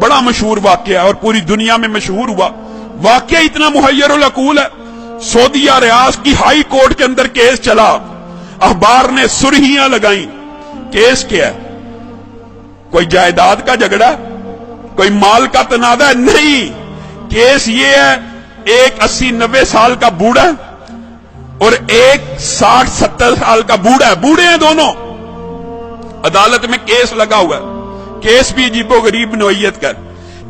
बड़ा मशहूर वाकया है और पूरी दुनिया में मशहूर हुआ। वाकया इतना मुहय्यरुल अकूल है। सऊदीया रियाज की हाई कोर्ट के अंदर केस चला, अखबार ने सुर्खियां लगाई। केस क्या है? कोई जायदाद का झगड़ा, कोई माल का तनाजा? नहीं, केस ये है, एक 80-90 साल का बूढ़ा और एक 60-70 साल का बूढ़ा है, बूढ़े हैं दोनों, अदालत में केस लगा हुआ है। केस भी अजीबो गरीब नौइयत का।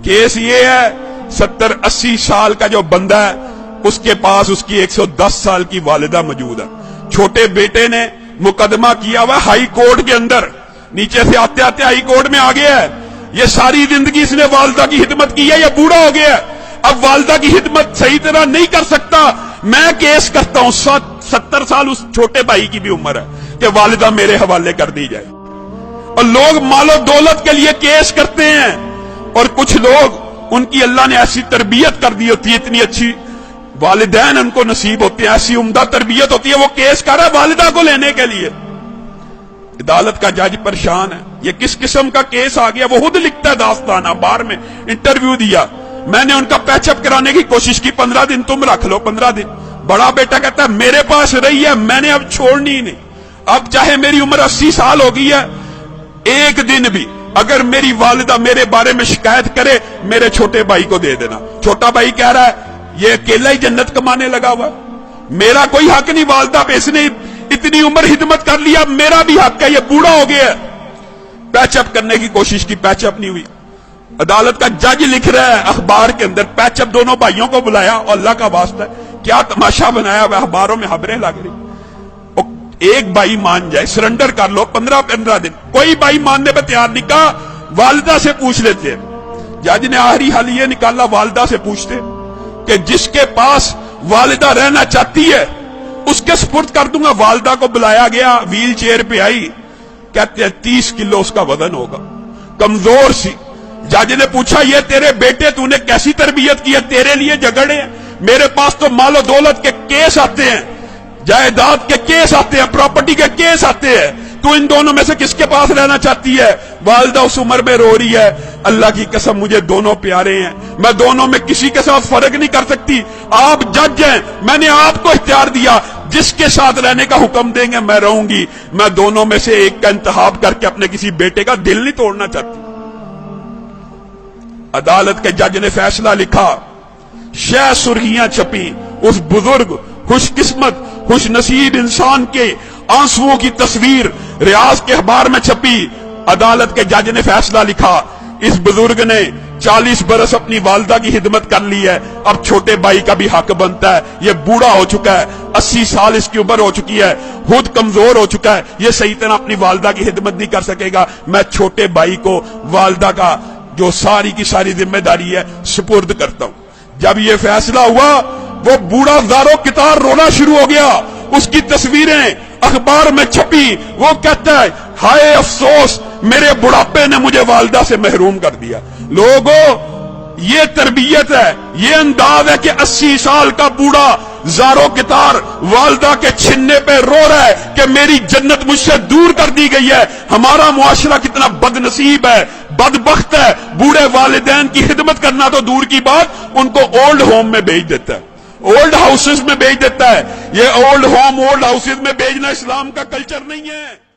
केस ये है, 70-80 साल का जो बंदा है उसके पास उसकी 110 साल की वालिदा मौजूद है। छोटे बेटे ने मुकदमा किया हुआ हाई कोर्ट के अंदर, नीचे से आते आते हाई कोर्ट में आ गया है। ये सारी जिंदगी इसने वालिदा की खिदमत की है, ये बूढ़ा हो गया है, अब वालिदा की खिदमत सही तरह नहीं कर सकता। मैं केस करता हूं, 70 साल उस छोटे भाई की भी उम्र है कि वालिदा मेरे हवाले कर दी जाए। और लोग मालो दौलत के लिए केस करते हैं, और कुछ लोग उनकी अल्लाह ने ऐसी तरबियत कर दी होती है, इतनी अच्छी वालिदैन उनको नसीब होते हैं, ऐसी उम्दा तरबियत होती है, वो केस कर रहा है वालिदा को लेने के लिए। अदालत का जज परेशान है, ये किस किस्म का केस आ गया। वो खुद लिखता है दास्तान, अखबार में इंटरव्यू दिया, मैंने उनका पैचअप कराने की कोशिश की, 15 दिन तुम रख लो, 15 दिन। बड़ा बेटा कहता है मेरे पास रही है, मैंने अब छोड़नी ही नहीं, अब चाहे मेरी उम्र 80 साल हो गई है, एक दिन भी अगर मेरी वालिदा मेरे बारे में शिकायत करे, मेरे छोटे भाई को दे देना। छोटा भाई कह रहा है ये अकेला ही जन्नत कमाने लगा हुआ, मेरा कोई हक नहीं वालिदा पे, इसने इतनी उम्र हिदमत कर लिया, मेरा भी हक है, ये बूढ़ा हो गया। पैचअप करने की कोशिश की, पैचअप नहीं हुई। अदालत का जज लिख रहा है अखबार के अंदर, पैचअप दोनों भाइयों को बुलाया, और अल्लाह का वास्ता है क्या तमाशा बनाया हुआ, अखबारों में खबरें लग रही। एक भाई मान जाए, सरेंडर कर लो, 15-15 दिन। कोई भाई मानने पर तैयार नहीं, कहा वालिदा से पूछ लेते। जज ने आखिरी हल ये निकाला, वालिदा से पूछते कि जिसके पास वालिदा रहना चाहती है उसके सुपुर्द कर दूंगा। वालिदा को बुलाया गया, व्हील चेयर पे आई, कहते हैं 30 किलो उसका वजन होगा, कमजोर सी। जज ने पूछा ये तेरे बेटे तूने कैसी तरबियत की है, तेरे लिए झगड़े हैं, मेरे पास तो मालो दौलत के केस आते हैं, जायदाद के केस आते हैं, प्रॉपर्टी के केस आते हैं, तू इन दोनों में से किसके पास रहना चाहती है? वालिदा उस उम्र में रो रही है, अल्लाह की कसम मुझे दोनों प्यारे हैं, मैं दोनों में किसी के साथ फर्क नहीं कर सकती, आप जज हैं, मैंने आपको इख्तियार दिया, जिसके साथ रहने का हुक्म देंगे मैं रहूंगी, मैं दोनों में से एक का इंतखाब करके अपने किसी बेटे का दिल नहीं तोड़ना चाहती। अदालत के जज ने फैसला लिखा, शह सुर्खियां छपी, उस बुजुर्ग खुशकिस्मत खुश नसीब इंसान के आंसुओं की तस्वीर रियाज के अखबार में छपी। अदालत के जज ने फैसला लिखा, इस बुजुर्ग ने 40 बरस अपनी वालिदा की खिदमत कर ली है, अब छोटे भाई का भी हक बनता है, ये बूढ़ा हो चुका है, 80 साल इसकी उम्र हो चुकी है, खुद कमजोर हो चुका है, ये सही तरह अपनी वालिदा की खिदमत नहीं कर सकेगा, मैं छोटे भाई को वालिदा का जो सारी की सारी जिम्मेदारी है सुपुर्द करता हूं। जब ये फैसला हुआ, वो बूढ़ा ज़ारो कितार रोना शुरू हो गया, उसकी तस्वीरें अखबार में छपी, वो कहता है हाय अफसोस, मेरे बुढ़ापे ने मुझे वालिदा से महरूम कर दिया। लोगों, ये तरबियत है, ये अंदाज है कि 80 साल का बूढ़ा ज़ारो कितार वालिदा के छिन्ने पे रो रहा है कि मेरी जन्नत मुझसे दूर कर दी गई है। हमारा मुआशरा कितना बदनसीब है, बदबख्त है, बूढ़े वालिदैन की खिदमत करना तो दूर की बात, उनको ओल्ड होम में भेज देता है, ओल्ड हाउसेस में भेज देता है। ये ओल्ड होम ओल्ड हाउसेस में भेजना इस्लाम का कल्चर नहीं है।